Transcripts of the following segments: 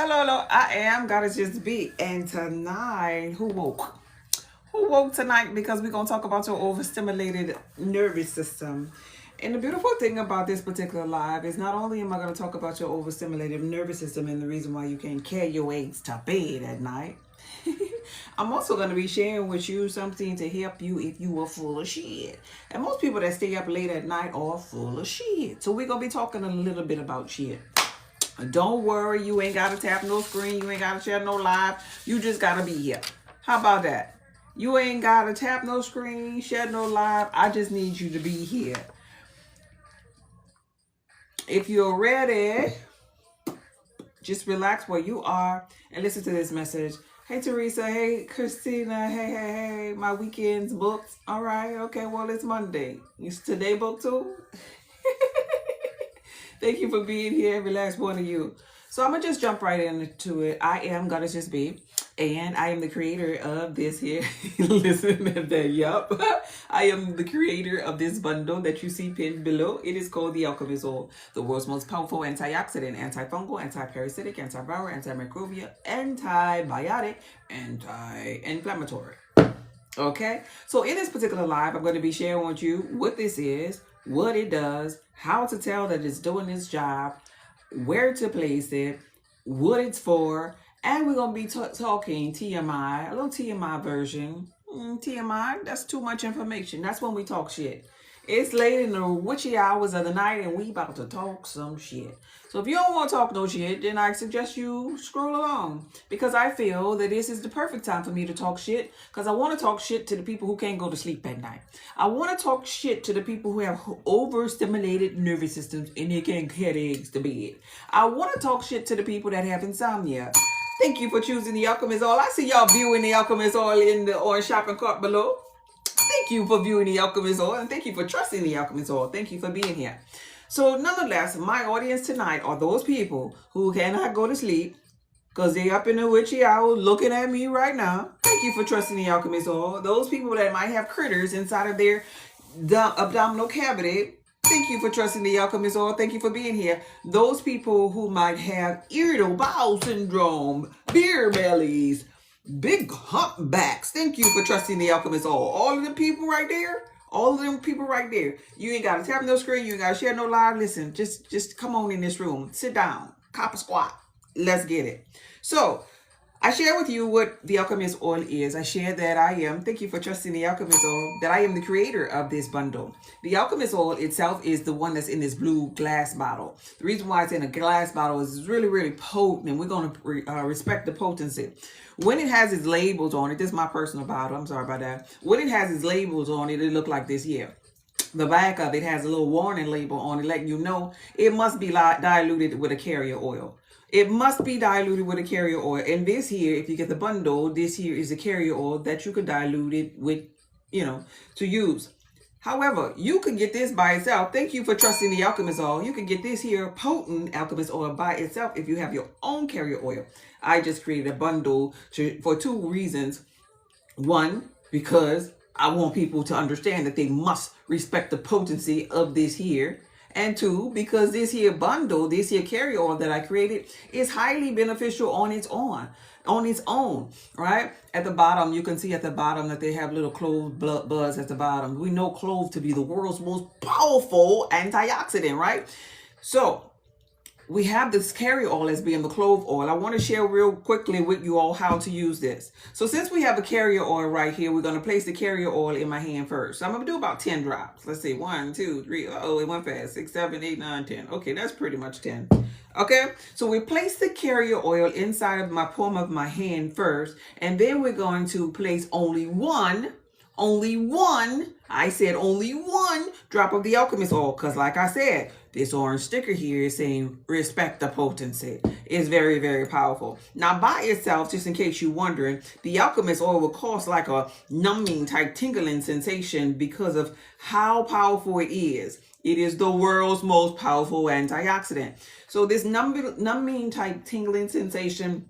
Hello. I am Goddess Just Be, and tonight, who woke? Who woke tonight? Because we're gonna talk about your overstimulated nervous system. And the beautiful thing about this particular live is not only am I gonna talk about your overstimulated nervous system and the reason why you can't carry your eggs to bed at night. I'm also going to be sharing with you something to help you if you are full of shit. And most people that stay up late at night are full of shit. So we're going to be talking a little bit about shit. Don't worry, you ain't got to tap no screen. You ain't got to share no live. You just got to be here. How about that? You ain't got to tap no screen, share no live. I just need you to be here. If you're ready, just relax where you are and listen to this message. Hey, Teresa. Hey, Christina. Hey. My weekend's booked. All right. Okay. Well, it's Monday. Is today booked too? Thank you for being here. Every last one of you. So I'm going to just jump right into it. I am Goddess Just Be, and I am the creator of this here. Listen to that. Yup. I am the creator of this bundle that you see pinned below. It is called the Alchemist Oil, the world's most powerful antioxidant, antifungal, antiparasitic, antiviral, antimicrobial, antibiotic, anti-inflammatory. Okay, so in this particular live, I'm going to be sharing with you what this is, what it does, how to tell that it's doing its job, where to place it, what it's for, and we're going to be talking TMI, a little TMI version. TMI, that's too much information. That's when we talk shit. It's late in the witchy hours of the night and we about to talk some shit. So if you don't want to talk no shit, then I suggest you scroll along. Because I feel that this is the perfect time for me to talk shit. Because I want to talk shit to the people who can't go to sleep at night. I want to talk shit to the people who have overstimulated nervous systems and they can't get eggs to bed. I want to talk shit to the people that have insomnia. Thank you for choosing the Alchemist Oil. I see y'all viewing the Alchemist Oil in the orange shopping cart below. Thank you for viewing the Alchemist Oil, and thank you for trusting the Alchemist Oil. Thank you for being here. So nonetheless, my audience tonight are those people who cannot go to sleep because they up in the witchy hour looking at me right now. Thank you for trusting the Alchemist Oil. Those people that might have critters inside of their abdominal cavity. Thank you for trusting the Alchemist Oil. Thank you for being here. Those people who might have irritable bowel syndrome, beer bellies, big humpbacks. Thank you for trusting the Alchemist Oil. All of them people right there. All of them people right there. You ain't got to tap no screen. You ain't got to share no live. Listen, just come on in this room. Sit down. Cop a squat. Let's get it. So, I share with you what the Alchemist Oil is. I share that I am, thank you for trusting the Alchemist Oil, that I am the creator of this bundle. The Alchemist Oil itself is the one that's in this blue glass bottle. The reason why it's in a glass bottle is it's really, really potent, and we're going to respect the potency. When it has its labels on it, this is my personal bottle, I'm sorry about that. When it has its labels on it, it look like this here. The back of it has a little warning label on it letting you know it must be diluted with a carrier oil. It must be diluted with a carrier oil. And this here, if you get the bundle, this here is a carrier oil that you could dilute it with, to use. However, you can get this by itself. Thank you for trusting the Alchemist Oil. You can get this here potent Alchemist Oil by itself if you have your own carrier oil. I just created a bundle for two reasons. One, because I want people to understand that they must respect the potency of this here. And two, because this here bundle, this here carrier oil that I created is highly beneficial on its own, right? At the bottom, you can see at the bottom that they have little clove buds at the bottom. We know clove to be the world's most powerful antioxidant, right? So we have this carrier oil as being the clove oil. I want to share real quickly with you all how to use this. So since we have a carrier oil right here, we're going to place the carrier oil in my hand first. So I'm going to do about 10 drops. Let's see. 1, 2, 3. Oh, it went fast. 6, 7, 8, 9, 10. Okay, that's pretty much 10. Okay, so we place the carrier oil inside of my palm of my hand first, and then we're going to place only one, I said only one drop of the Alchemist Oil, because like I said, this orange sticker here is saying respect the potency. It's very, very powerful. Now by itself, just in case you're wondering, the Alchemist Oil will cause like a numbing type tingling sensation because of how powerful it is. It is the world's most powerful antioxidant. So this numbing type tingling sensation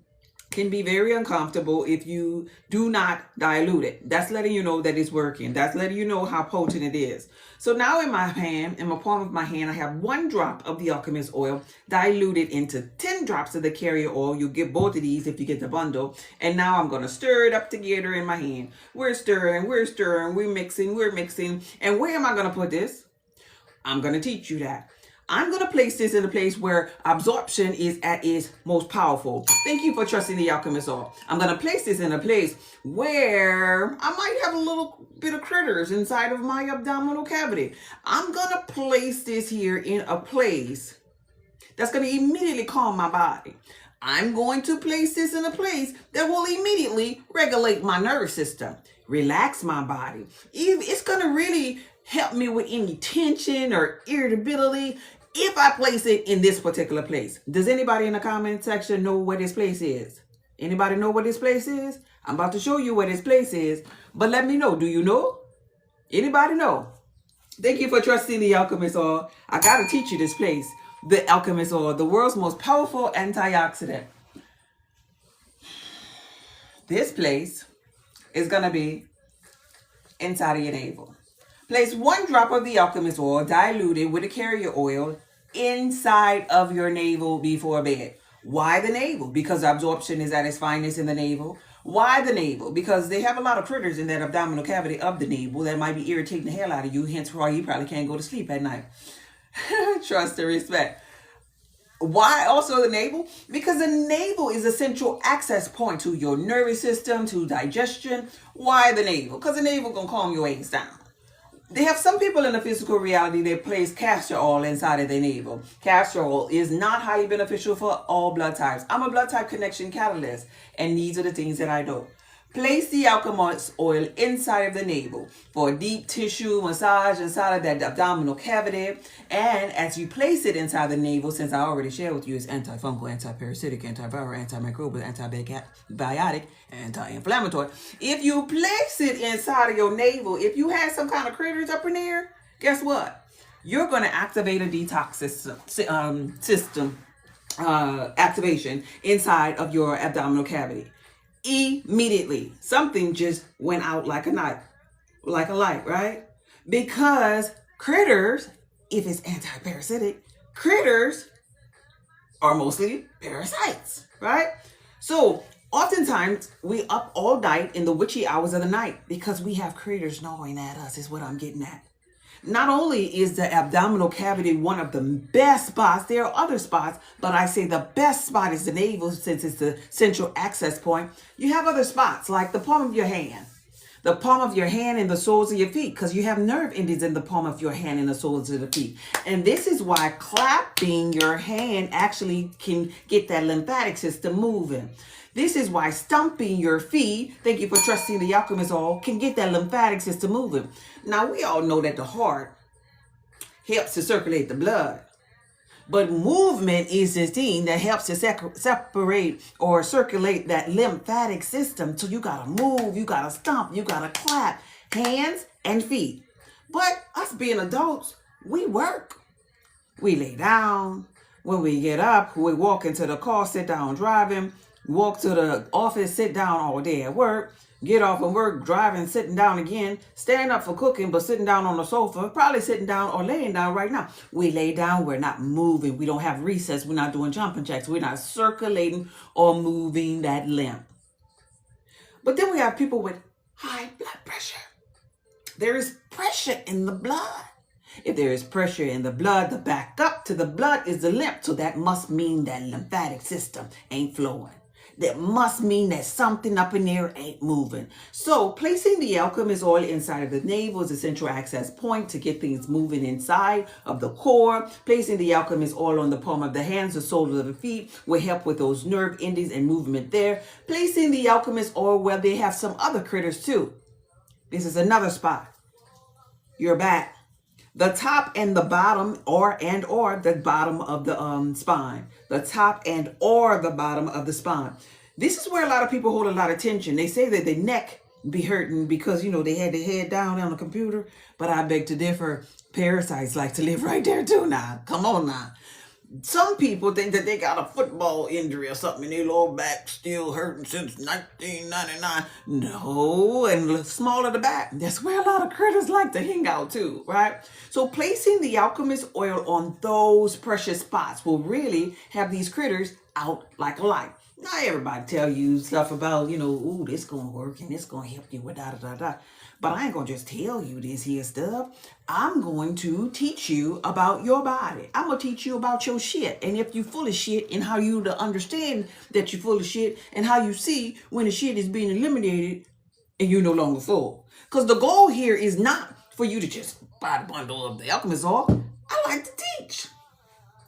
can be very uncomfortable if you do not dilute it. That's letting you know that it's working. That's letting you know how potent it is. So now in my hand, in my palm of my hand, I have 1 drop of the Alchemist oil diluted into 10 drops of the carrier oil. You'll get both of these if you get the bundle. And now I'm going to stir it up together in my hand. We're stirring, we're mixing. And where am I going to put this? I'm going to teach you that. I'm going to place this in a place where absorption is at its most powerful. Thank you for trusting the Alchemist oil. I'm going to place this in a place where I might have a little bit of critters inside of my abdominal cavity. I'm going to place this here in a place that's going to immediately calm my body. I'm going to place this in a place that will immediately regulate my nervous system, relax my body. It's going to really help me with any tension or irritability if I place it in this particular place. Does anybody in the comment section know where this place is? Anybody know where this place is? I'm about to show you where this place is, but let me know. Do you know? Anybody know? Thank you for trusting the Alchemist oil. I got to teach you this place. The Alchemist oil, the world's most powerful antioxidant. This place is going to be inside of your navel. Place 1 drop of the Alchemist oil diluted with a carrier oil inside of your navel before bed. Why the navel? Because absorption is at its finest in the navel. Why the navel? Because they have a lot of critters in that abdominal cavity of the navel that might be irritating the hell out of you, hence why you probably can't go to sleep at night. Trust and respect. Why also the navel? Because the navel is a central access point to your nervous system, to digestion. Why the navel? Because the navel gonna calm your ass down. They have some people in the physical reality that place castor oil inside of their navel. Castor oil is not highly beneficial for all blood types. I'm a blood type connection catalyst, and these are the things that I do. Place the Alchemist oil inside of the navel for a deep tissue massage inside of that abdominal cavity. And as you place it inside the navel, since I already shared with you, it's antifungal, antiparasitic, antiviral, antimicrobial, antibiotic, anti-inflammatory. If you place it inside of your navel, if you have some kind of critters up in there, guess what? You're going to activate a detox system activation inside of your abdominal cavity. Immediately, something just went out like a light, right? Because critters, if it's anti-parasitic, critters are mostly parasites, right? So oftentimes we up all night in the witchy hours of the night because we have critters gnawing at us, is what I'm getting at. Not only is the abdominal cavity one of the best spots, there are other spots, but I say the best spot is the navel since it's the central access point. You have other spots like the palm of your hand. The palm of your hand and the soles of your feet, because you have nerve endings in the palm of your hand and the soles of the feet. And this is why clapping your hand actually can get that lymphatic system moving. This is why stomping your feet, thank you for trusting the Alchemist oil, can get that lymphatic system moving. Now, we all know that the heart helps to circulate the blood. But movement is the thing that helps to separate or circulate that lymphatic system. So you got to move, you got to stomp, you got to clap, hands and feet. But us being adults, we work. We lay down. When we get up, we walk into the car, sit down driving, walk to the office, sit down all day at work, get off of work, driving, sitting down again, stand up for cooking, but sitting down on the sofa, probably sitting down or laying down right now. We lay down, we're not moving, we don't have recess, we're not doing jumping jacks, we're not circulating or moving that limb. But then we have people with high blood pressure. There is pressure in the blood. If there is pressure in the blood, the back up to the blood is the lymph. So that must mean that lymphatic system ain't flowing. That must mean that something up in there ain't moving. So placing the Alchemist oil inside of the navel is a central access point to get things moving inside of the core. Placing the Alchemist oil on the palm of the hands, the soles of the feet will help with those nerve endings and movement there. Placing the Alchemist oil where they have some other critters too. This is another spot. Your back. The top and the bottom or the bottom of the spine. The top and or the bottom of the spine. This is where a lot of people hold a lot of tension. They say that their neck be hurting because, you know, they had their head down on the computer. But I beg to differ. Parasites like to live right there too now. Come on now. Some people think that they got a football injury or something and their lower back still hurting since 1999. No, and the smaller the back, that's where a lot of critters like to hang out too, right? So placing the alchemist oil on those precious spots will really have these critters out like a light. Not everybody tell you stuff about, ooh, this gonna work and this gonna help you with da da da da. But I ain't gonna just tell you this here stuff. I'm going to teach you about your body. I'm gonna teach you about your shit. And if you full of shit and how you to understand that you're full of shit and how you see when the shit is being eliminated and you're no longer full. Because the goal here is not for you to just buy the bundle of the alchemist oil. I like to teach.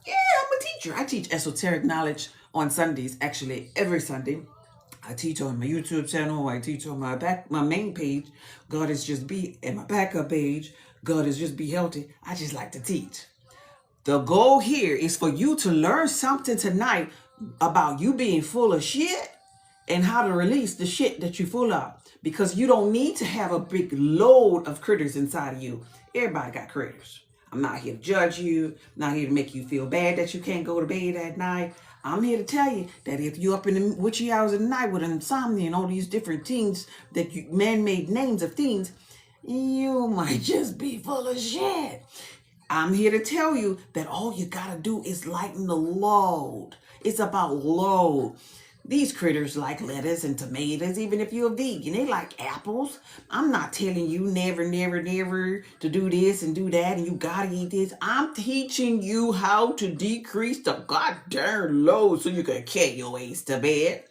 Yeah, I'm a teacher. I teach esoteric knowledge on Sundays, actually every Sunday. I teach on my YouTube channel. I teach on my main page, God is Just Be, and my backup page, God is Just Be Healthy. I just like to teach. The goal here is for you to learn something tonight about you being full of shit and how to release the shit that you're full of. Because you don't need to have a big load of critters inside of you. Everybody got critters. I'm not here to judge you. I'm not here to make you feel bad that you can't go to bed at night. I'm here to tell you that if you're up in the witchy hours of the night with insomnia and all these different things that you man-made names of things, you might just be full of shit. I'm here to tell you that all you gotta do is lighten the load. It's about load. These critters like lettuce and tomatoes, even if you're a vegan. They like apples. I'm not telling you never to do this and do that and you gotta eat this. I'm teaching you how to decrease the goddamn load so you can carry your ass to bed.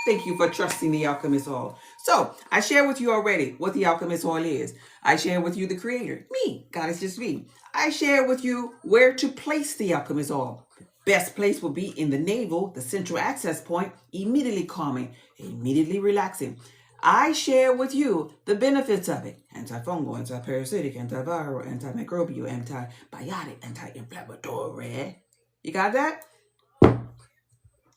Thank you for trusting the alchemist oil. So, I shared with you already what the alchemist oil is. I shared with you the creator, me, God is Just Me. I shared with you where to place the alchemist oil. Best place will be in the navel, the central access point, immediately calming, immediately relaxing. I share with you the benefits of it. Antifungal, anti-parasitic, antiviral, antimicrobial, antibiotic, anti-inflammatory. You got that?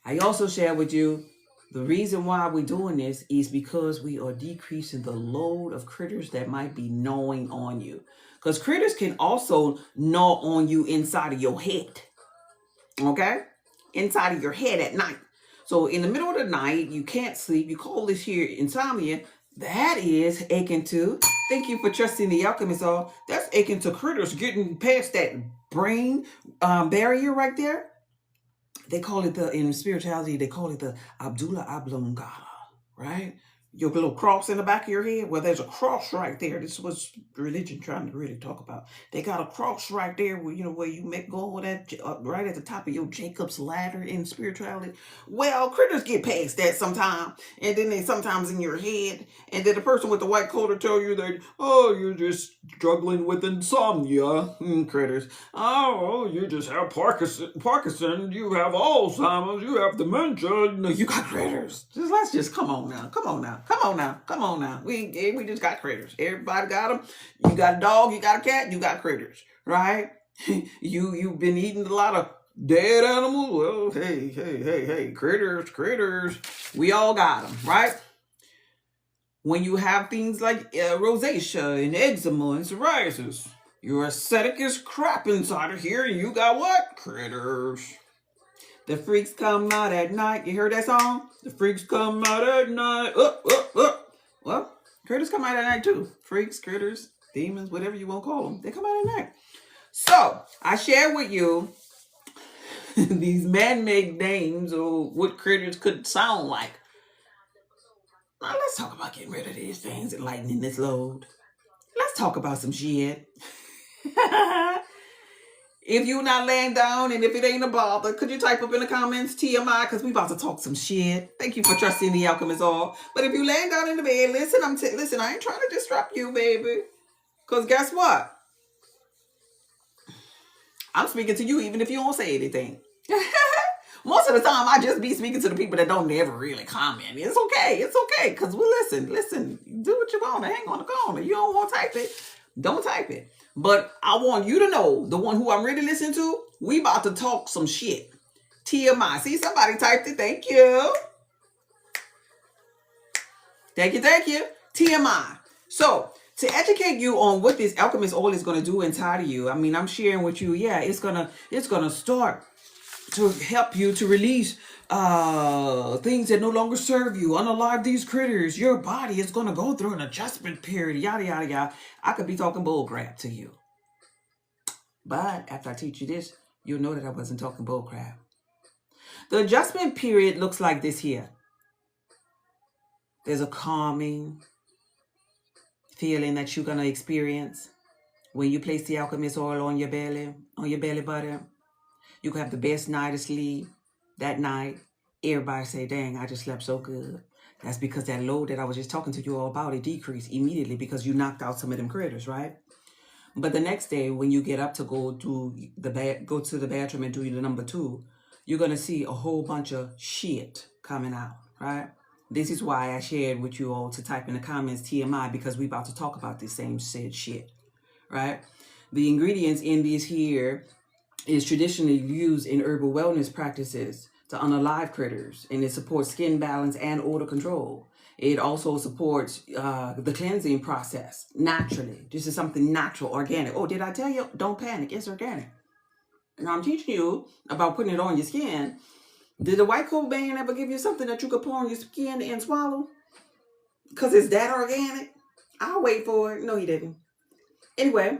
I also share with you the reason why we're doing this is because we are decreasing the load of critters that might be gnawing on you. Because critters can also gnaw on you inside of your head. Okay? Inside of your head at night. So in the middle of the night, you can't sleep. You call this here insomnia. That is akin to, thank you for trusting the alchemist all. That's akin to critters getting past that brain barrier right there. They call it in spirituality, they call it the Abdullah Ablungala, right? Your little cross in the back of your head. Well, there's a cross right there. This is what religion trying to really talk about. They got a cross right there where, where you make go with that right at the top of your Jacob's ladder in spirituality. Well, critters get past that sometimes. And then they sometimes in your head. And then the person with the white coat will tell you that, oh, you're just struggling with insomnia. Critters. Oh, you just have Parkinson. You have Alzheimer's. You have dementia. No, you got critters. Let's just come on now. Come on now. We just got critters. Everybody got them. You got a dog, you got a cat, you got critters, right? You've been eating a lot of dead animals. Well, hey, critters. We all got them, right? When you have things like rosacea and eczema and psoriasis, your aesthetic is crap inside of here, and you got what? Critters. The freaks come out at night. You heard that song? The freaks come out at night. Well, critters come out at night too. Freaks, critters, demons, whatever you want to call them. They come out at night. So, I share with you these man-made names of what critters could sound like. Now, let's talk about getting rid of these things and lightening this load. Let's talk about some shit. If you're not laying down and if it ain't a bother, could you type up in the comments TMI? Because we about to talk some shit. Thank you for trusting the alchemist all. But if you laying down in the bed, listen, I ain't trying to disrupt you, baby. Because guess what? I'm speaking to you even if you don't say anything. Most of the time, I just be speaking to the people that don't ever really comment. It's okay. Because we listen. Do what you want. Hang on the corner. You don't want to type it. Don't type it. But I want you to know, the one who I'm really listening to, we about to talk some shit. TMI. See, somebody typed it. Thank you. Thank you. TMI. So, to educate you on what this alchemist oil is going to do inside of you, I'm sharing with you, it's going to start to help you to release things that no longer serve you, unalive these critters. Your body is going to go through an adjustment period, yada, yada, yada. I could be talking bull crap to you. But after I teach you this, you'll know that I wasn't talking bull crap. The adjustment period looks like this here. There's a calming feeling that you're going to experience when you place the Alchemist oil on your belly button. You can have the best night of sleep that night. Everybody say, dang, I just slept so good. That's because that load that I was just talking to you all about, it decreased immediately because you knocked out some of them critters, right? But the next day, when you get up to go to the bathroom and do the number 2, you're going to see a whole bunch of shit coming out, right? This is why I shared with you all to type in the comments TMI, because we're about to talk about this same said shit, right? The ingredients in these here is traditionally used in herbal wellness practices to unalive critters, and it supports skin balance and odor control. It also supports the cleansing process naturally. This is something natural, organic. Oh, did I tell you? Don't panic. It's organic. Now I'm teaching you about putting it on your skin. Did the white coat man ever give you something that you could pour on your skin and swallow? Because it's that organic? I'll wait for it. No, he didn't. Anyway,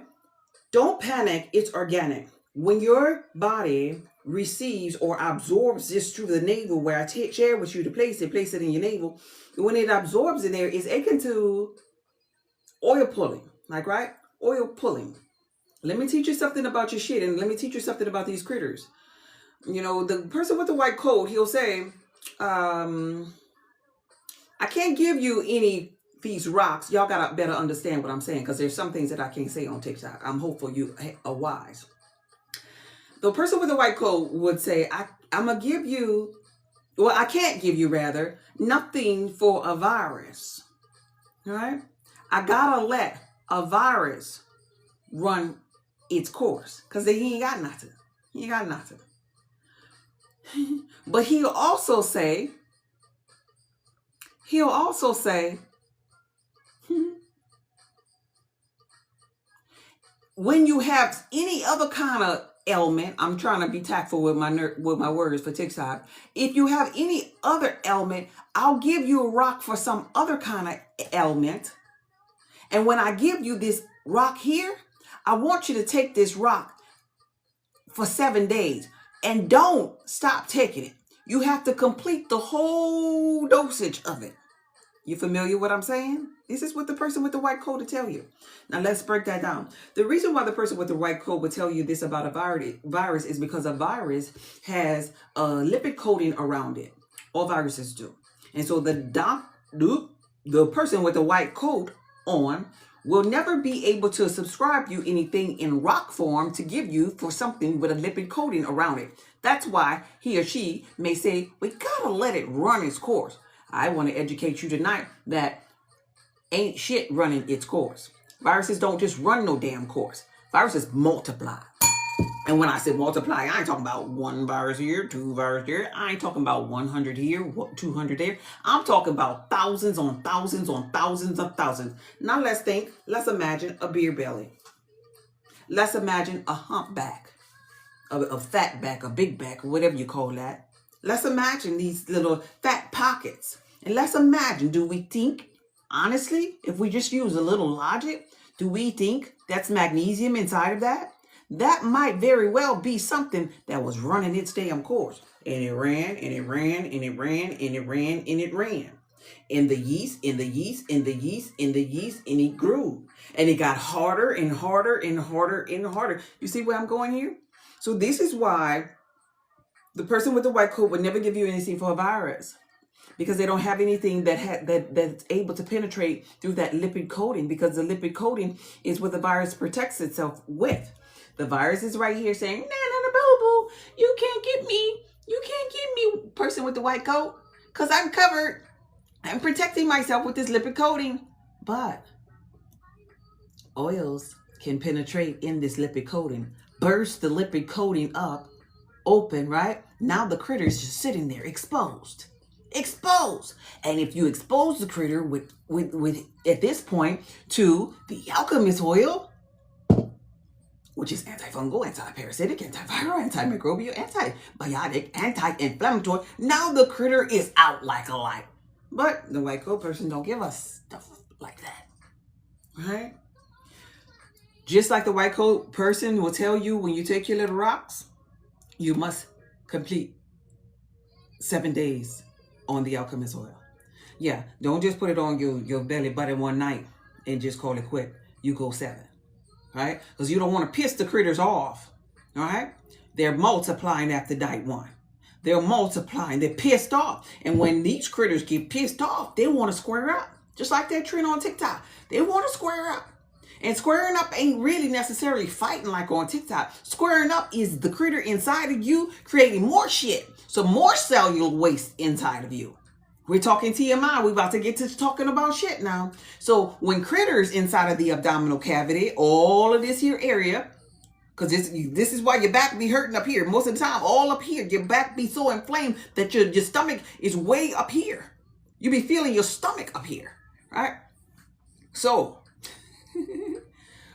don't panic. It's organic. When your body receives or absorbs this through the navel, where I share with you to place it in your navel, when it absorbs in there, it's akin to oil pulling, like, right? Oil pulling. Let me teach you something about your shit, and let me teach you something about these critters. You know, the person with the white coat, he'll say, I can't give you any these rocks. Y'all gotta better understand what I'm saying, because there's some things that I can't say on TikTok. I'm hopeful you are wise. The person with the white coat would say, I'm going to give you, well, I can't give you, rather, nothing for a virus. All right? I got to let a virus run its course, because he ain't got nothing. He ain't got nothing. But he'll also say, when you have any other kind of ailment, I'm trying to be tactful with my words for TikTok. If you have any other ailment, I'll give you a rock for some other kind of ailment. And when I give you this rock here, I want you to take this rock for 7 days and don't stop taking it. You have to complete the whole dosage of it. You familiar with what I'm saying? This is what the person with the white coat will tell you. Now let's break that down. The reason why the person with the white coat would tell you this about a virus is because a virus has a lipid coating around it. All viruses do. And so the person with the white coat on will never be able to subscribe you anything in rock form to give you for something with a lipid coating around it. That's why he or she may say, we gotta let it run its course. I want to educate you tonight that ain't shit running its course. Viruses don't just run no damn course. Viruses multiply. And when I say multiply, I ain't talking about 1 virus here, 2 viruses there. I ain't talking about 100 here, 200 there. I'm talking about thousands on thousands on thousands of thousands. Now let's imagine a beer belly. Let's imagine a humpback, a fat back, a big back, whatever you call that. Let's imagine these little fat pockets. And let's imagine, do we think, honestly, if we just use a little logic, do we think that's magnesium inside of that? That might very well be something that was running its damn course. And it ran, and it ran, and it ran, and it ran, and it ran. And the yeast, and the yeast, and the yeast, and the yeast, and it grew. And it got harder and harder and harder and harder. You see where I'm going here? So this is why the person with the white coat would never give you anything for a virus, because they don't have anything that's able to penetrate through that lipid coating, because the lipid coating is what the virus protects itself with. The virus is right here saying, nah, boo, you can't get me. You can't get me, person with the white coat, because I'm covered. I'm protecting myself with this lipid coating. But oils can penetrate in this lipid coating, burst the lipid coating up, open, right? Now the critter is just sitting there exposed. And if you expose the critter with at this point to the Alchemist oil, which is antifungal, antiparasitic, antiviral, antimicrobial, antibiotic, anti-inflammatory. Now the critter is out like a light. But the white coat person don't give us stuff like that, right? Just like the white coat person will tell you when you take your little rocks, you must complete 7 days on the Alchemist oil. Yeah, don't just put it on your belly button one night and just call it quit. You go 7, right? Because you don't want to piss the critters off, all right? They're multiplying after night 1. They're multiplying. They're pissed off. And when these critters get pissed off, they want to square up. Just like that trend on TikTok. They want to square up. And squaring up ain't really necessarily fighting like on TikTok. Squaring up is the critter inside of you creating more shit. So more cellular waste inside of you. We're talking TMI. We're about to get to talking about shit now. So when critters inside of the abdominal cavity, all of this here area, because this is why your back be hurting up here. Most of the time, all up here, your back be so inflamed that your stomach is way up here. You be feeling your stomach up here, right? So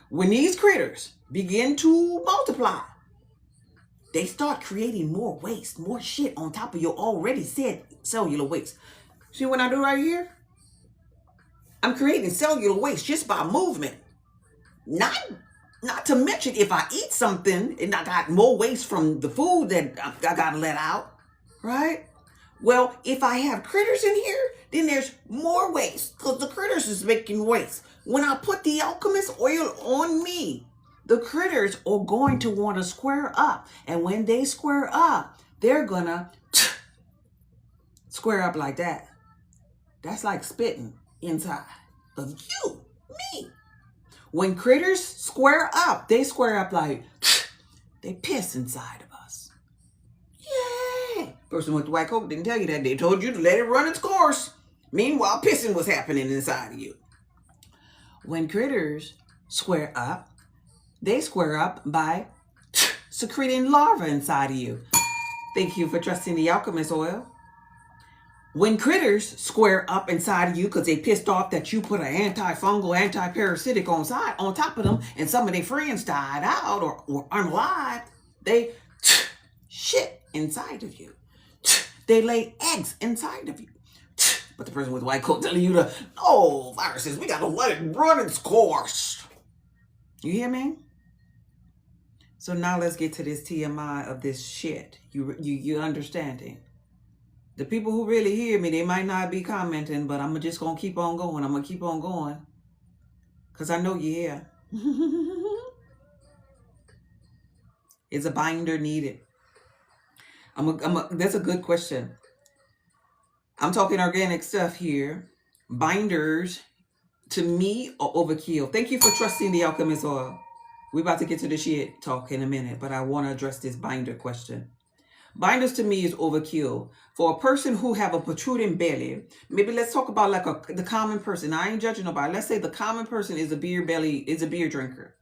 when these critters begin to multiply, they start creating more waste, more shit on top of your already said cellular waste. See what I do right here? I'm creating cellular waste just by movement. Not to mention if I eat something and I got more waste from the food that I got to let out, right? Well, if I have critters in here, then there's more waste because the critters is making waste. When I put the Alchemist oil on me, the critters are going to want to square up. And when they square up, they're going to square up like that. That's like spitting inside of you, me. When critters square up, they square up like they piss inside of us. Yeah. Person with the white coat didn't tell you that. They told you to let it run its course. Meanwhile, pissing was happening inside of you. When critters square up, they square up by secreting larvae inside of you. Thank you for trusting the Alchemist oil. When critters square up inside of you because they pissed off that you put an antifungal, antiparasitic on top of them and some of their friends died out or unalived, they shit inside of you. They lay eggs inside of you. But the person with the white coat telling you to, no, viruses, we got to let it run its course. You hear me? So now let's get to this TMI of this shit. You understanding? The people who really hear me, they might not be commenting, but I'm just going to keep on going. I'm going to keep on going. Because I know you're here. Is a binder needed? That's a good question. I'm talking organic stuff here. Binders, to me, are overkill. Thank you for trusting the Alchemist oil. We're about to get to the shit talk in a minute, but I want to address this binder question. Binders to me is overkill. For a person who have a protruding belly, maybe let's talk about like the common person. I ain't judging nobody. Let's say the common person is a beer drinker.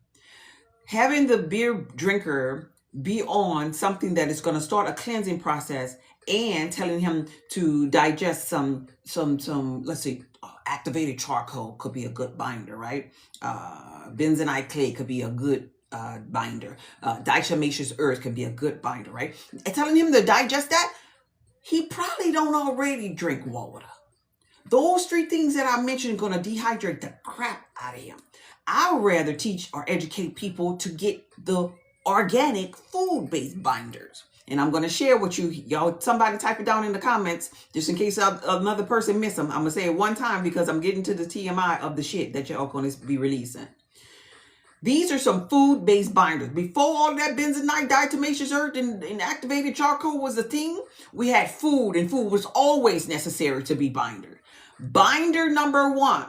Having the beer drinker be on something that is going to start a cleansing process and telling him to digest some let's see, activated charcoal could be a good binder, right? Bentonite clay could be a good binder. Diatomaceous earth could be a good binder, right? And telling him to digest that, he probably don't already drink water. Those 3 things that I mentioned are going to dehydrate the crap out of him. I'd rather teach or educate people to get the organic food-based binders. And I'm going to share with you, y'all, somebody type it down in the comments, just in case another person miss them. I'm going to say it one time because I'm getting to the TMI of the shit that y'all going to be releasing. These are some food-based binders. Before all that bentonite, diatomaceous earth, and activated charcoal was a thing, we had food, and food was always necessary to be binder. Binder number 1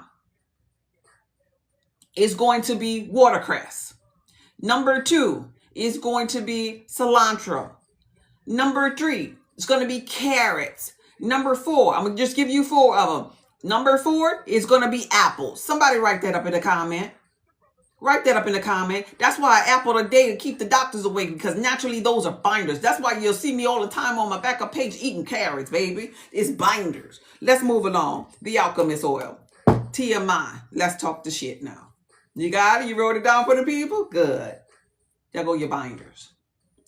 is going to be watercress. Number 2 is going to be cilantro. Number 3 is going to be carrots. Number 4, I'm going to just give you 4 of them. Number 4 is going to be apples. Somebody write that up in the comment. Write that up in the comment. That's why I apple a day to keep the doctors away, because naturally those are binders. That's why you'll see me all the time on my backup page eating carrots, baby. It's binders. Let's move along. The Alchemist oil. TMI. Let's talk the shit now. You got it? You wrote it down for the people? Good. There go your binders.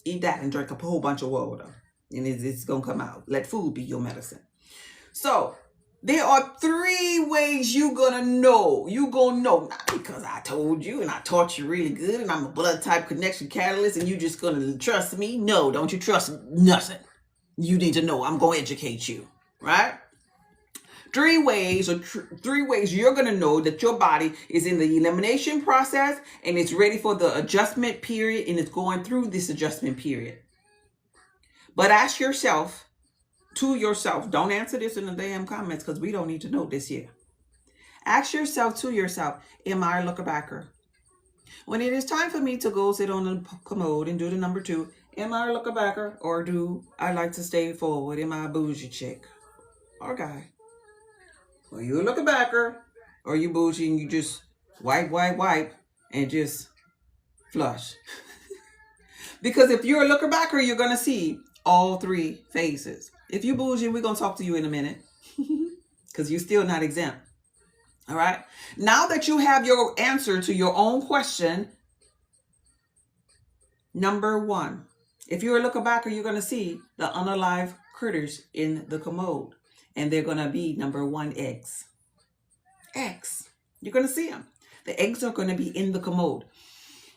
Eat that and drink a whole bunch of water. And it's going to come out. Let food be your medicine. So, there are 3 ways you're going to know. You're going to know, not because I told you and I taught you really good and I'm a blood type connection catalyst and you're just going to trust me. No, don't you trust nothing. You need to know. I'm going to educate you. Right? 3 ways you're going to know that your body is in the elimination process and it's ready for the adjustment period and it's going through this adjustment period. But ask yourself, to yourself, don't answer this in the damn comments because we don't need to know this yet. Ask yourself to yourself, am I a looker-backer? When it is time for me to go sit on the commode and do the number 2, am I a looker-backer or do I like to stay forward? Am I a bougie chick or guy? Are you a looker-backer or you bougie and you just wipe and just flush? Because if you're a looker-backer, you're going to see all 3 phases. If you bougie, we're going to talk to you in a minute because you're still not exempt. All right. Now that you have your answer to your own question, number 1, if you're a looker-backer, you're going to see the unalive critters in the commode. And they're going to be number 1, eggs. Eggs. You're going to see them. The eggs are going to be in the commode.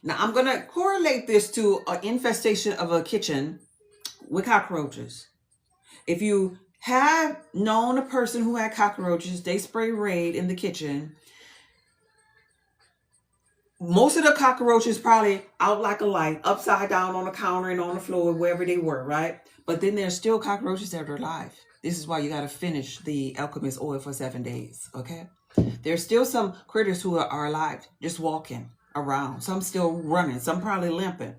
Now, I'm going to correlate this to an infestation of a kitchen with cockroaches. If you have known a person who had cockroaches, they spray Raid in the kitchen. Most of the cockroaches probably out like a light, upside down on the counter and on the floor, wherever they were, right? But then there's still cockroaches that are alive. This is why you got to finish the Alchemist oil for 7 days, okay? There's still some critters who are alive, just walking around. Some still running, some probably limping.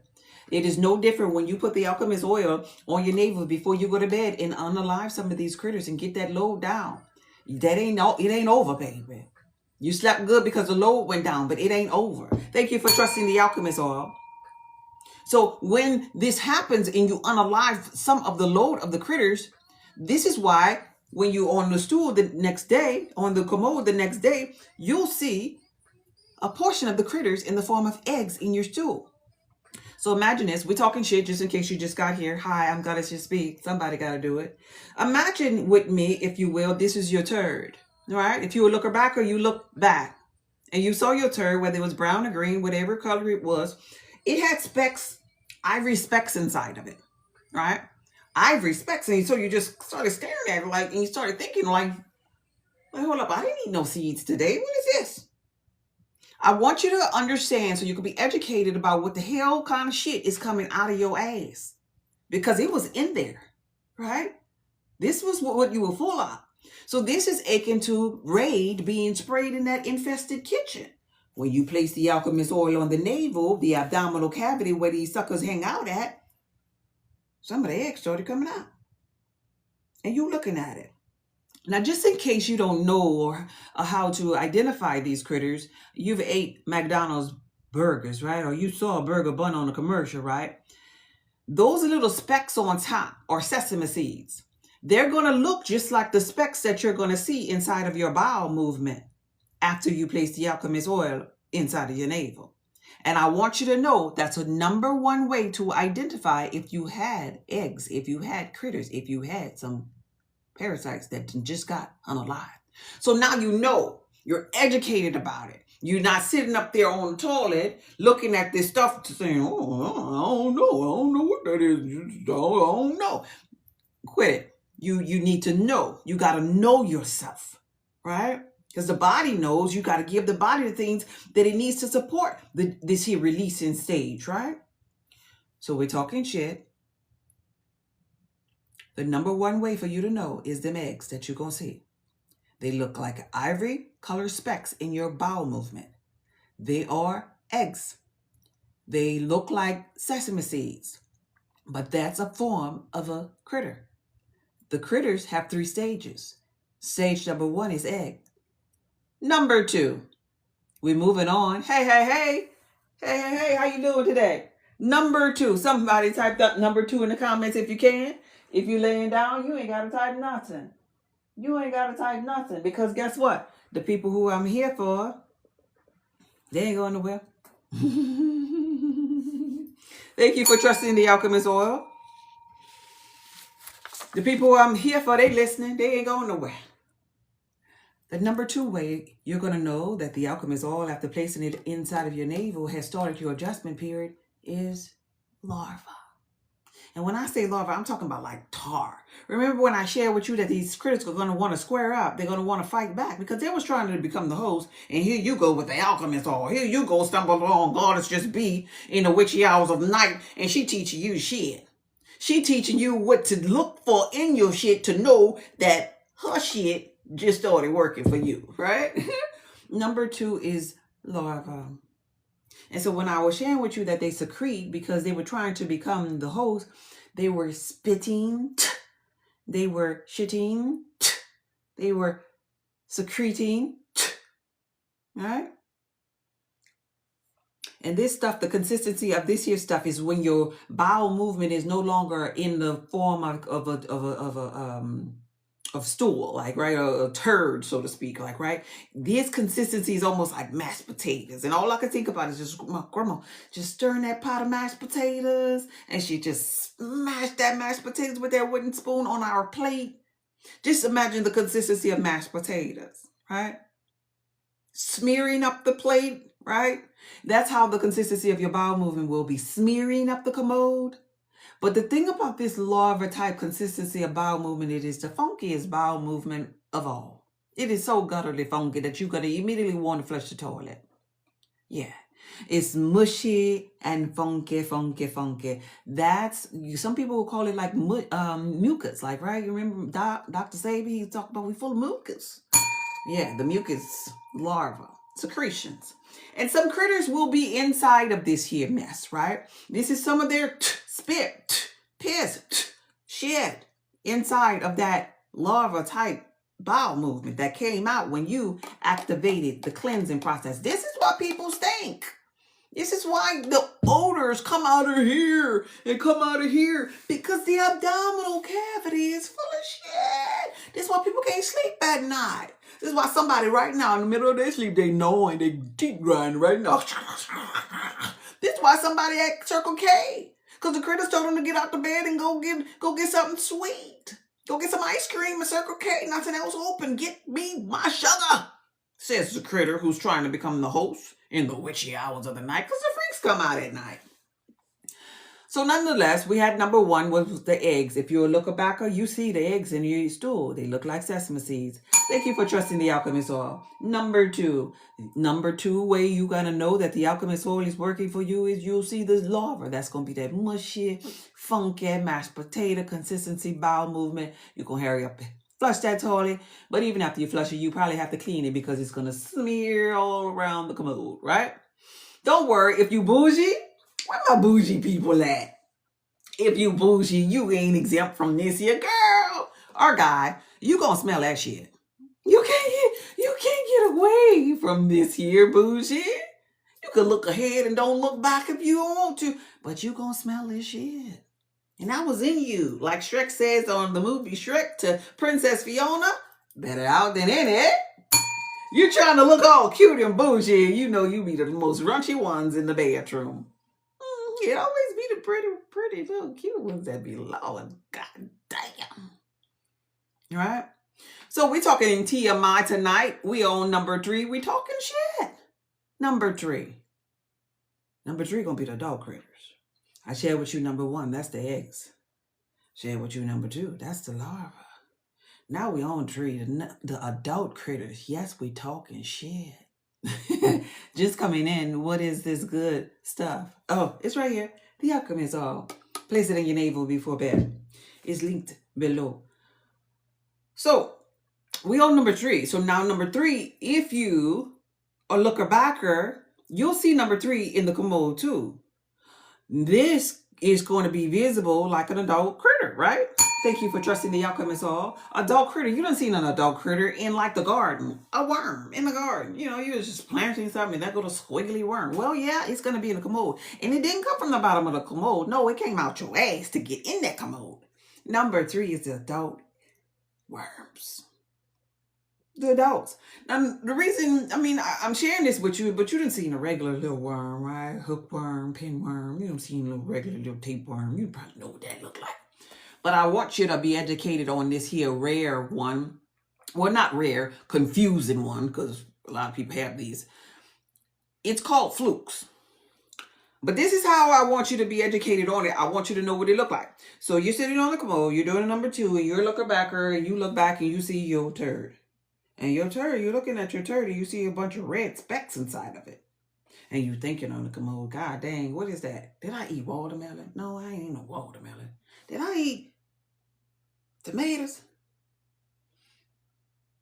It is no different when you put the Alchemist oil on your navel before you go to bed and unalive some of these critters and get that load down. It ain't over, baby. You slept good because the load went down, but it ain't over. Thank you for trusting the Alchemist oil. So when this happens and you unalive some of the load of the critters, this is why when you're on the stool the next day, on the commode the next day, you'll see a portion of the critters in the form of eggs in your stool. So imagine this. We're talking shit just in case you just got here. Hi, I'm Goddess Just Speak. Somebody got to do it. Imagine with me, if you will, this is your turd. All right? If you look back or you look back and you saw your turd, whether it was brown or green, whatever color it was, it had specks, ivory specks inside of it. Right? Ivory specks. And so you just started staring at it like, and you started thinking like, hold up, I didn't eat no seeds today. What is this? I want you to understand so you can be educated about what the hell kind of shit is coming out of your ass. Because it was in there, right? This was what you were full of. So this is akin to Raid being sprayed in that infested kitchen. When you place the Alchemist oil on the navel, the abdominal cavity where these suckers hang out at, some of the eggs started coming out. And you looking at it. Now, just in case you don't know or how to identify these critters, you've ate McDonald's burgers, right? Or you saw a burger bun on a commercial, right? Those little specks on top are sesame seeds. They're going to look just like the specks that you're going to see inside of your bowel movement after you place the Alchemist oil inside of your navel. And I want you to know that's a number 1 way to identify if you had eggs, if you had critters, if you had some parasites that just got unalive. So now you know, you're educated about it. You're not sitting up there on the toilet looking at this stuff saying, oh, I don't know what that is. I don't know. Quit it. You need to know. You got to know yourself, right? Because the body knows. You got to give the body the things that it needs to support this here releasing stage, right? So we're talking shit. The number 1 way for you to know is them eggs that you're going to see. They look like ivory color specks in your bowel movement. They are eggs. They look like sesame seeds, but that's a form of a critter. The critters have 3 stages. Stage number 1 is egg. Number 2, we're moving on. Hey, how you doing today? Number 2, somebody typed up number 2 in the comments if you can. If you're laying down, you ain't got to type nothing. You ain't got to type nothing because guess what? The people who I'm here for, they ain't going nowhere. Thank you for trusting the Alchemist oil. The people I'm here for, they listening. They ain't going nowhere. The number 2 way you're going to know that the Alchemist oil, after placing it inside of your navel, has started your adjustment period is larva. And when I say larva, I'm talking about like tar. Remember when I shared with you that these critics are going to want to square up. They're going to want to fight back because they was trying to become the host. And here you go with the Alchemist oil. Here you go stumble along. Goddess just be in the witchy hours of the night. And she teaching you shit. She teaching you what to look for in your shit to know that her shit just started working for you, right? Number 2 is larva. And so when I was sharing with you that they secrete because they were trying to become the host, they were spitting, they were shitting, they were secreting, right? And this stuff, the consistency of this here stuff is when your bowel movement is no longer in the form of stool, like, right, a turd, so to speak, like, right. This consistency is almost like mashed potatoes, and all I can think about is just my grandma just stirring that pot of mashed potatoes, and she just smashed that mashed potatoes with that wooden spoon on our plate. Just imagine the consistency of mashed potatoes, right? Smearing up the plate, right? That's how the consistency of your bowel movement will be, smearing up the commode. But the thing about this larva type consistency of bowel movement, it is the funkiest bowel movement of all. It is so gutturally funky that you're going to immediately want to flush the toilet. Yeah. It's mushy and funky, funky, funky. That's, some people will call it like mucus, like, right? You remember Dr. Sabi, he talked about we full of mucus. Yeah, the mucus larva, secretions. And some critters will be inside of this here mess, right? This is some of their spit, piss, shit inside of that larva type bowel movement that came out when you activated the cleansing process. This is why people stink. This is why the odors come out of here and come out of here, because the abdominal cavity is full of shit. This is why people can't sleep at night. This is why somebody right now in the middle of their sleep, they gnawing, they teeth grinding right now. This is why somebody at Circle K, because the critters told them to get out the bed and go get something sweet. Go get some ice cream at Circle K. Nothing else open. Get me my sugar, says the critter who's trying to become the host in the witchy hours of the night, because the freaks come out at night. So nonetheless, we had number 1 was the eggs. If you're a looker backer, you see the eggs in your stool. They look like sesame seeds. Thank you for trusting the Alchemist oil. Number 2 way you gotta know that the Alchemist oil is working for you is you'll see the larva. That's gonna be that mushy, funky, mashed potato consistency bowel movement. You're gonna hurry up, flush that toilet. But even after you flush it, you probably have to clean it because it's gonna smear all around the commode, right? Don't worry, if you bougie, where my bougie people at? If you bougie, you ain't exempt from this here, girl or guy. You gonna smell that shit. You can't get away from this here, bougie. You can look ahead and don't look back if you want to, but you gonna smell this shit. And that was in you. Like Shrek says on the movie Shrek to Princess Fiona, better out than in it. You're trying to look all cute and bougie. You know you be the most raunchy ones in the bedroom. It always be the pretty little cute ones that be low. God damn. Right? So we're talking TMI tonight. We on number 3. We talking shit. Number 3. Number 3 gonna be the dog critters. I shared with you number 1. That's the eggs. Shared with you number 2. That's the larva. Now we on 3. The adult critters. Yes, we talking shit. Just coming in, what is this good stuff? Oh, it's right here. The Alchemist oil. Place it in your navel before bed. It's linked below. So we on number 3. So now number 3, if you are looker backer, you'll see number 3 in the commode too. This is going to be visible like an adult critter, right? Thank you for trusting the Alchemist oil. Adult critter. You done seen an adult critter in like the garden. A worm in the garden. You know, you was just planting something and that little squiggly worm. Well, yeah, it's going to be in the commode. And it didn't come from the bottom of the commode. No, it came out your ass to get in that commode. Number 3 is the adult worms. The adults. Now, the reason, I mean, I'm sharing this with you, but you didn't see a regular little worm, right? Hookworm, pinworm. You don't see a little regular little tapeworm. You probably know what that look like. But I want you to be educated on this here rare one. Well, not rare, confusing one, because a lot of people have these. It's called flukes. But this is how I want you to be educated on it. I want you to know what it look like. So you're sitting on the commode, you're doing a number 2, and you're looking backer, and you look back and you see your turd. And your turd, you're looking at your turd and you see a bunch of red specks inside of it. And you thinking on the commode, God dang, what is that? Did I eat watermelon? No, I ain't eat no watermelon. Did I eat tomatoes?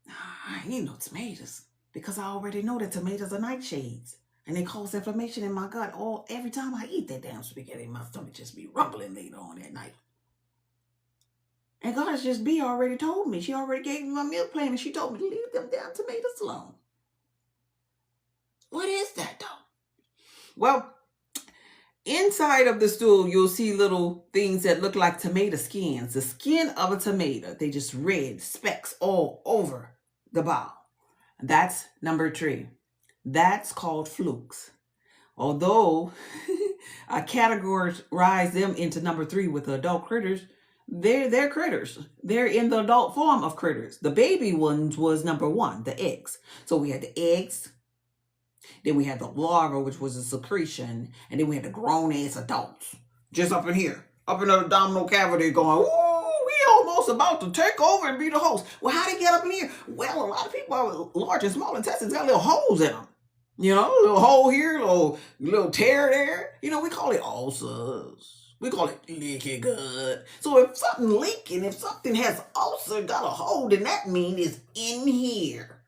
No, I ain't eat no tomatoes. Because I already know that tomatoes are nightshades. And they cause inflammation in my gut every time I eat that damn spaghetti. My stomach just be rumbling later on that night. And Goddess Just Be already told me. She already gave me my meal plan and she told me to leave them damn tomatoes alone. What is that though? Well, inside of the stool, you'll see little things that look like tomato skins. The skin of a tomato. They just red specks all over the bowl. That's number 3. That's called flukes. Although I categorize them into number 3 with the adult critters, they're critters. They're in the adult form of critters. The baby ones was number 1, the eggs. So we had the eggs, then we had the larva, which was a secretion, and then we had the grown-ass adults. Just up in here, up in the abdominal cavity going, ooh, we almost about to take over and be the host. Well, how they get up in here? Well, a lot of people have large and small intestines got little holes in them. You know, a little hole here, little tear there. You know, we call it ulcers. We call it leaky gut. So if something leaking, if something has ulcer, got a hole, then that means it's in here.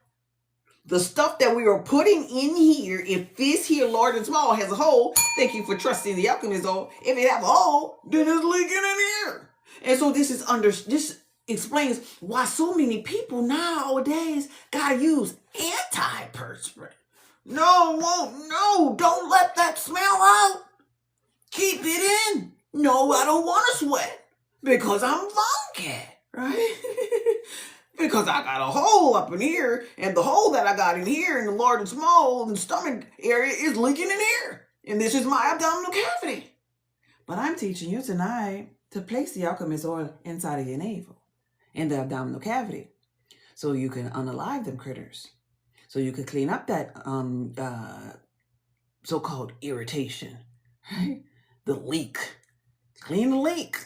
The stuff that we are putting in here, if this here, large and small, has a hole, thank you for trusting the Alchemist. If it have a hole, then it's leaking in here. And so this explains why so many people nowadays gotta use antiperspirant. No, don't let that smell out. Keep it in. No, I don't want to sweat because I'm funky, right? Because I got a hole up in here, and the hole that I got in here in the large and small and stomach area is leaking in here. And this is my abdominal cavity. But I'm teaching you tonight to place the Alchemist oil inside of your navel, in the abdominal cavity, so you can unalive them critters. So you can clean up that so-called irritation, right? The leak. Clean the leak.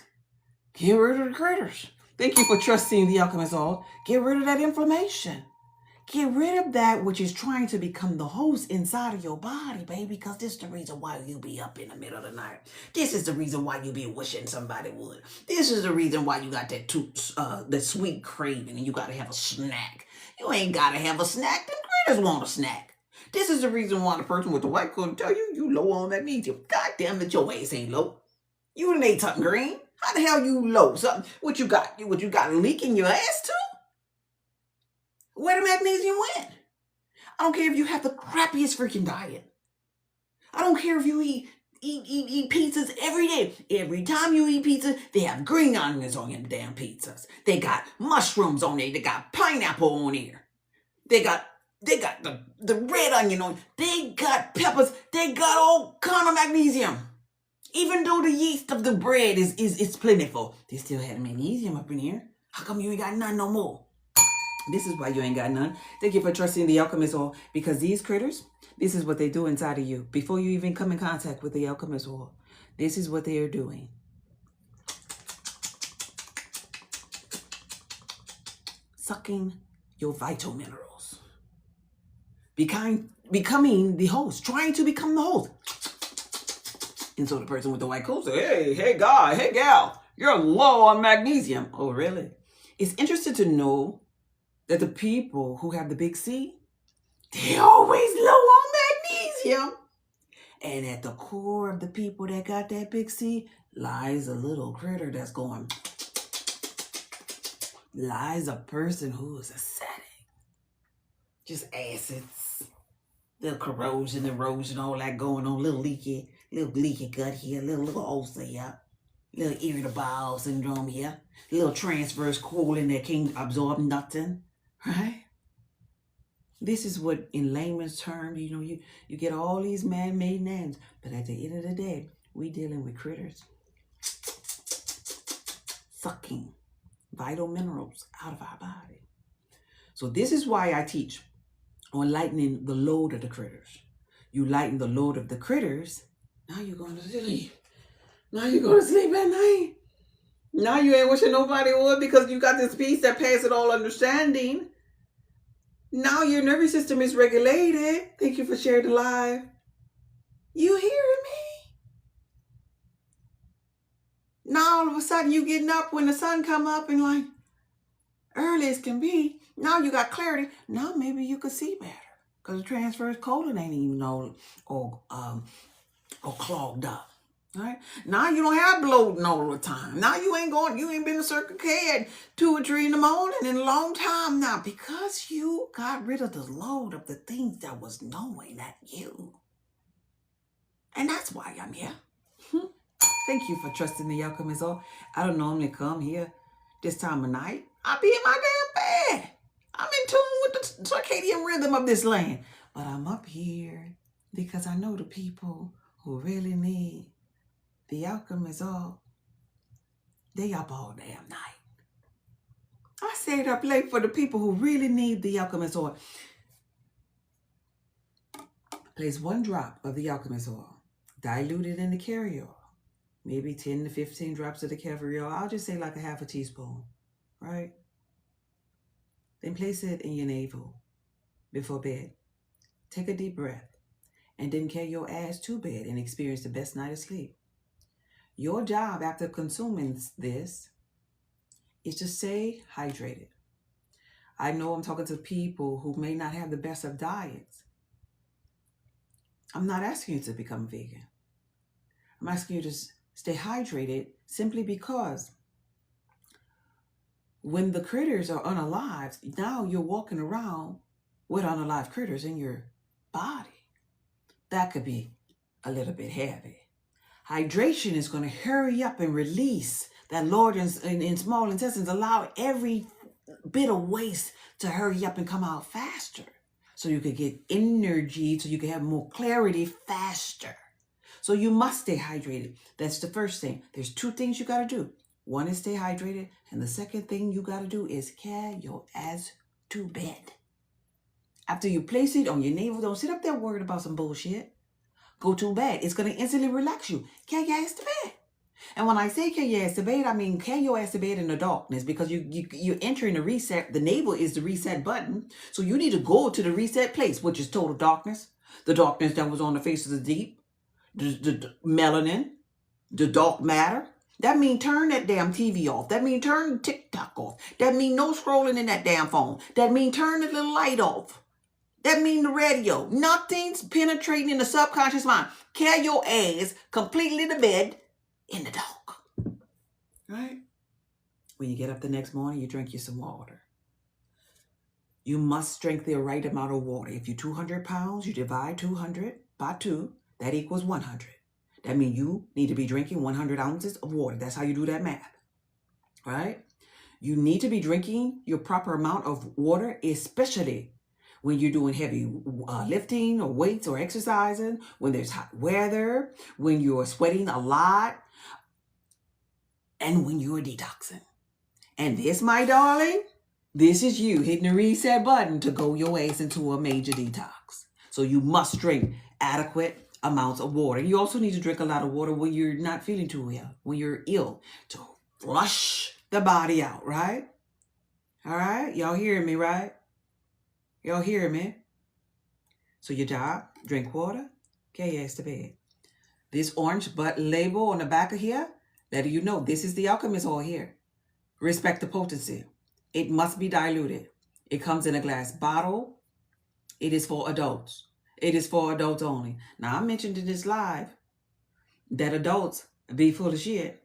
Get rid of the critters. Thank you for trusting the Alchemist oil. Get rid of that inflammation. Get rid of that which is trying to become the host inside of your body, baby, because this is the reason why you be up in the middle of the night. This is the reason why you be wishing somebody would. This is the reason why you got that sweet craving and you got to have a snack. You ain't got to have a snack. Them critters want a snack. This is the reason why the person with the white coat will tell you low on magnesium. God damn it, your ass ain't low. You done ate something green. How the hell you low? Something? What you got leaking your ass too? Where the magnesium went? I don't care if you have the crappiest freaking diet. I don't care if you eat pizzas every day. Every time you eat pizza, they have green onions on your damn pizzas. They got mushrooms on there. They got pineapple on there. They got the red onion on. They got peppers. They got all kind of magnesium. Even though the yeast of the bread is plentiful, they still had magnesium up in here. How come you ain't got none no more? This is why you ain't got none. Thank you for trusting the Alchemist oil, because these critters, this is what they do inside of you. Before you even come in contact with the Alchemist oil, this is what they are doing. Sucking your vital minerals. Becoming the host, trying to become the host. And so the person with the white coat said, hey guy, hey gal, you're low on magnesium. Oh, really? It's interesting to know that the people who have the big C, they're always low on magnesium. And at the core of the people that got that big C lies a little critter that's going, lies a person who is acidic. Just acids, little corrosion, erosion, all that going on, little leaky gut here, little ulcer here, little irritable syndrome here, little transverse colon that can't absorb nothing, right? This is what, in layman's terms, you get all these man-made names. But at the end of the day, we dealing with critters sucking vital minerals out of our body. So this is why I teach on lightening the load of the critters. You lighten the load of the critters, now you're going to sleep. Now you're going to sleep at night. Now you ain't wishing nobody would, because you got this peace that passes all understanding. Now your nervous system is regulated. Thank you for sharing the live. You hearing me? Now all of a sudden you getting up when the sun come up and like early as can be. Now you got clarity. Now maybe you could see better because the transverse colon ain't even or clogged up. Right? Now you don't have bloating all the time. Now you ain't been to Circle K at 2 or 3 in the morning in a long time now, because you got rid of the load of the things that was knowing at you. And that's why I'm here. Thank you for trusting the Alchemist. I don't normally come here this time of night. I be in my damn bed. I'm in tune with the circadian rhythm of this land. But I'm up here because I know the people who really need the Alchemist. They up all damn night. I stayed up late for the people who really need the Alchemist oil. Place 1 drop of the Alchemist oil, dilute it in the carrier oil. Maybe 10 to 15 drops of the carrier oil. I'll just say like a half a teaspoon, right? Then place it in your navel before bed. Take a deep breath and then carry your ass to bed and experience the best night of sleep. Your job after consuming this is to stay hydrated. I know I'm talking to people who may not have the best of diets. I'm not asking you to become vegan. I'm asking you to stay hydrated simply because when the critters are unalived, now you're walking around with unalive critters in your body. That could be a little bit heavy. Hydration is going to hurry up and release that load in small intestines, allow every bit of waste to hurry up and come out faster. So you could get energy, so you can have more clarity faster. So you must stay hydrated. That's the first thing. There's 2 things you got to do. One is stay hydrated. And the second thing you got to do is carry your ass to bed. After you place it on your navel, don't sit up there worried about some bullshit. Go to bed. It's going to instantly relax you. Carry your ass to bed. And when I say carry your ass to bed, I mean carry your ass to bed in the darkness, because you're entering the reset. The navel is the reset button. So you need to go to the reset place, which is total darkness. The darkness that was on the face of the deep. The melanin. The dark matter. That means turn that damn TV off. That means turn TikTok off. That means no scrolling in that damn phone. That means turn the little light off. That means the radio. Nothing's penetrating in the subconscious mind. Carry your ass completely to bed in the dark. Right? When you get up the next morning, you drink you some water. You must drink the right amount of water. If you're 200 pounds, you divide 200 by 2. That equals 100. That means you need to be drinking 100 ounces of water. That's how you do that math. Right? You need to be drinking your proper amount of water, especially when you're doing heavy lifting or weights or exercising, when there's hot weather, when you're sweating a lot, and when you're detoxing. And this, my darling, this is you hitting the reset button to go your ass into a major detox. So you must drink adequate amounts of water. You also need to drink a lot of water when you're not feeling too well, when you're ill, to flush the body out, right? All right? Y'all hearing me, right? Y'all hear me? So your job, drink water, carry your ass to bed. This orange button label on the back of here, letting you know this is the Alchemist oil here. Respect the potency. It must be diluted. It comes in a glass bottle. It is for adults. It is for adults only. Now, I mentioned in this live that adults be full of shit.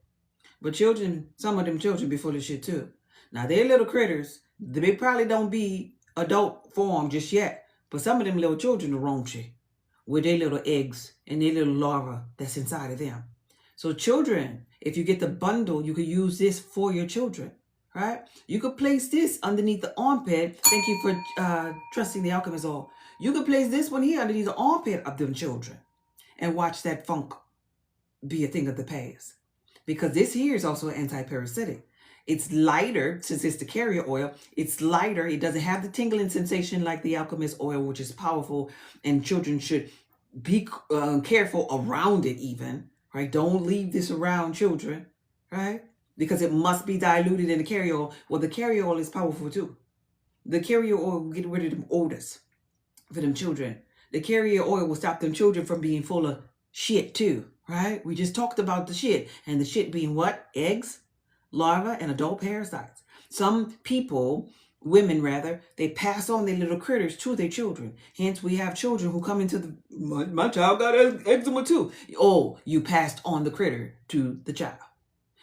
But children, some of them children be full of shit too. Now, they're little critters. They probably don't be adult form just yet, but some of them little children are raunchy with their little eggs and their little larva that's inside of them. So children, if you get the bundle, you can use this for your children. right? You could place this underneath the armpit. Thank you for trusting the Alchemist oil. You could place this one here underneath the armpit of them children and watch that funk be a thing of the past. Because this here is also anti-parasitic. It's lighter, since it's the carrier oil. It's lighter. It doesn't have the tingling sensation like the Alchemist oil, which is powerful, and children should be careful around it even, right? Don't leave this around children, right? Because it must be diluted in the carrier oil. Well, the carrier oil is powerful too. The carrier oil will get rid of them odors for them children. The carrier oil will stop them children from being full of shit too, right? We just talked about the shit, and the shit being what? Eggs, larvae, and adult parasites. Some people, women rather, they pass on their little critters to their children. Hence, we have children who come into the, my child got eczema too. Oh, you passed on the critter to the child.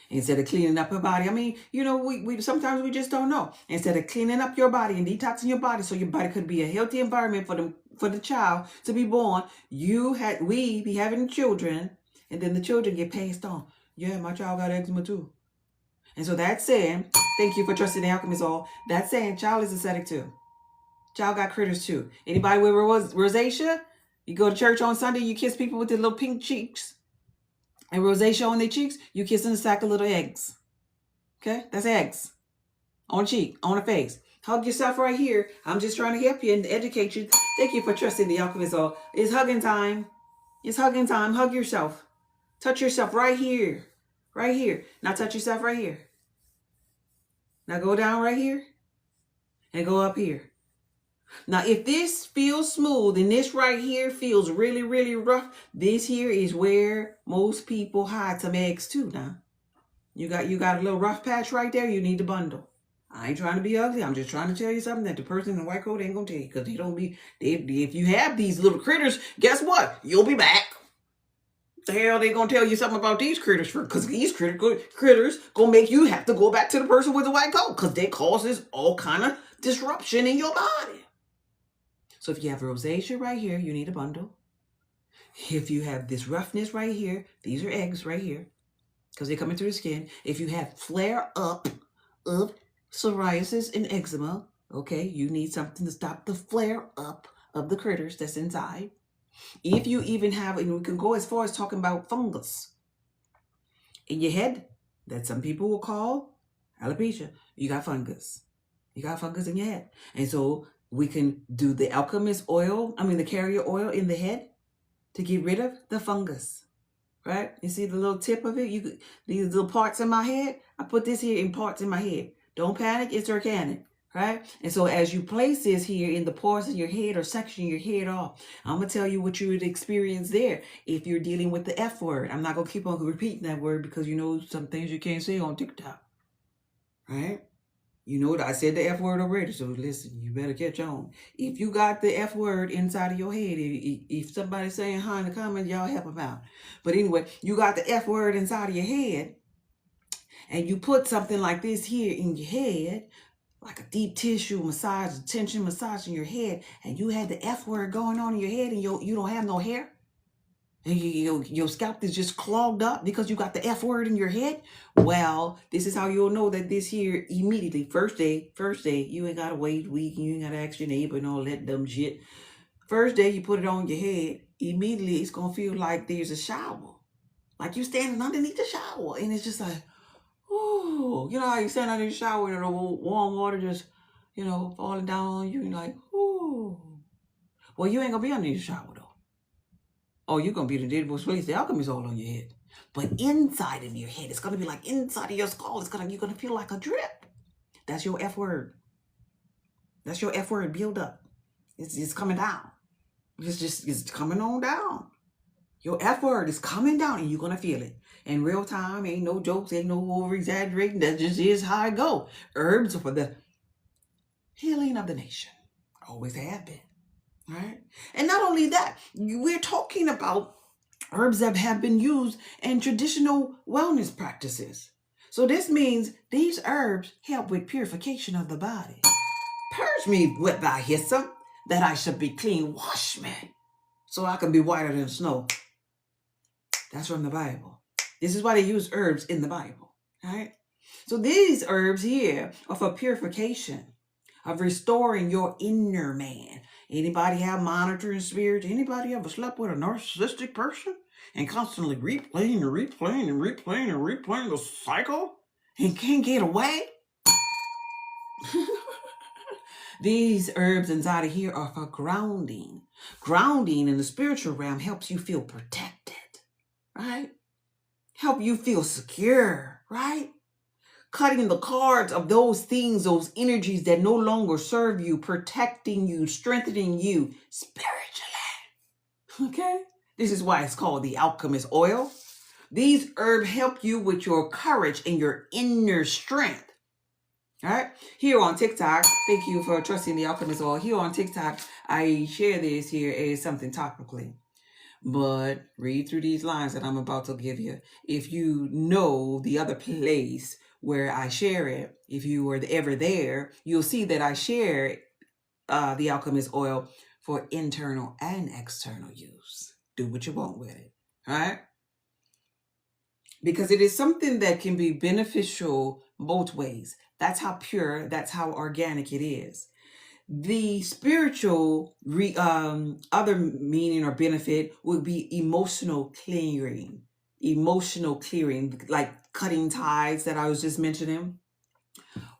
Instead of cleaning up her body. I mean, you know, we sometimes we just don't know. Instead of cleaning up your body and detoxing your body so your body could be a healthy environment for the child to be born, we be having children, and then the children get passed on. Yeah, my child got eczema too. And so that's saying, thank you for trusting the Alchemist all. That's saying child is aesthetic too. Child got critters too. Anybody with rosacea? You go to church on Sunday, you kiss people with their little pink cheeks and rosacea on their cheeks, you kissing a sack of little eggs. Okay? That's eggs. On the cheek, on the face. Hug yourself right here. I'm just trying to help you and educate you. Thank you for trusting the Alchemist all. It's hugging time. It's hugging time. Hug yourself. Touch yourself right here. Right here. Now touch yourself right here. Now go down right here and go up here. Now, if this feels smooth and this right here feels really, really rough, this here is where most people hide some eggs too. Now, you got a little rough patch right there. You need to bundle. I ain't trying to be ugly. I'm just trying to tell you something that the person in the white coat ain't gonna tell you, because if you have these little critters, guess what? You'll be back. The hell they gonna tell you something about these critters for? Because these critters gonna make you have to go back to the person with the white coat, because they causes all kind of disruption in your body. So if you have rosacea right here, you need a bundle. If you have this roughness right here, these are eggs right here, because they're coming through the skin. If you have flare up of psoriasis and eczema, okay, you need something to stop the flare up of the critters that's inside. If you even have, and we can go as far as talking about fungus in your head, that some people will call alopecia, you got fungus. You got fungus in your head. And so we can do the Alchemist oil, the carrier oil in the head to get rid of the fungus, right? You see the little tip of it? These little parts in my head, I put this here in parts in my head. Don't panic, it's organic, right? And so as you place this here in the parts of your head or section your head off, I'm going to tell you what you would experience there if you're dealing with the F word. I'm not going to keep on repeating that word because you know some things you can't say on TikTok, right? You know, I said the F word already, so listen, you better catch on. If you got the F word inside of your head, if somebody's saying hi in the comments, y'all help them out. But anyway, you got the F word inside of your head, and you put something like this here in your head, like a deep tissue massage, tension massage in your head, and you had the F word going on in your head, and you don't have no hair, and your scalp is just clogged up because you got the F word in your head. Well, this is how you'll know that this here immediately, first day, you ain't got to wait a week, you ain't got to ask your neighbor and all that dumb shit. First day you put it on your head, immediately it's going to feel like there's a shower. Like you standing underneath the shower, and it's just like, ooh, you know how you stand under the shower and the warm water just, falling down on you, and you're like, ooh. Well, you ain't going to be under the shower though. Oh, you're going to be the dead boy's place. The Alchemist all on your head. But inside of your head, it's going to be like inside of your skull. You're going to feel like a drip. That's your F word. That's your F word build up. It's coming down. It's coming on down. Your F word is coming down, and you're going to feel it. In real time, ain't no jokes, ain't no over-exaggerating. That just is how I go. Herbs are for the healing of the nation. Always have been. Right? And not only that, we're talking about herbs that have been used in traditional wellness practices. So this means these herbs help with purification of the body. Purge me with thy hyssop, that I should be clean. Wash me, so I can be whiter than snow. That's from the Bible. This is why they use herbs in the Bible. Right? So these herbs here are for purification, of restoring your inner man. Anybody have monitoring spirits? Anybody ever slept with a narcissistic person and constantly replaying and replaying and replaying and replaying the cycle and can't get away? These herbs inside of here are for grounding. Grounding in the spiritual realm helps you feel protected, right? Help you feel secure, right? Cutting the cards of those things, those energies that no longer serve you, protecting you, strengthening you spiritually. Okay? This is why it's called the Alchemist oil. These herbs help you with your courage and your inner strength. All right, here on TikTok, thank you for trusting the Alchemist oil. Here on TikTok, I share this here as something topically. But read through these lines that I'm about to give you. If you know the other place where I share it, if you were ever there, you'll see that I share the Alchemist oil for internal and external use. Do what you want with it, all right? Because it is something that can be beneficial both ways. That's how pure, that's how organic it is. The spiritual other meaning or benefit would be emotional clearing. Emotional clearing, like cutting ties that I was just mentioning.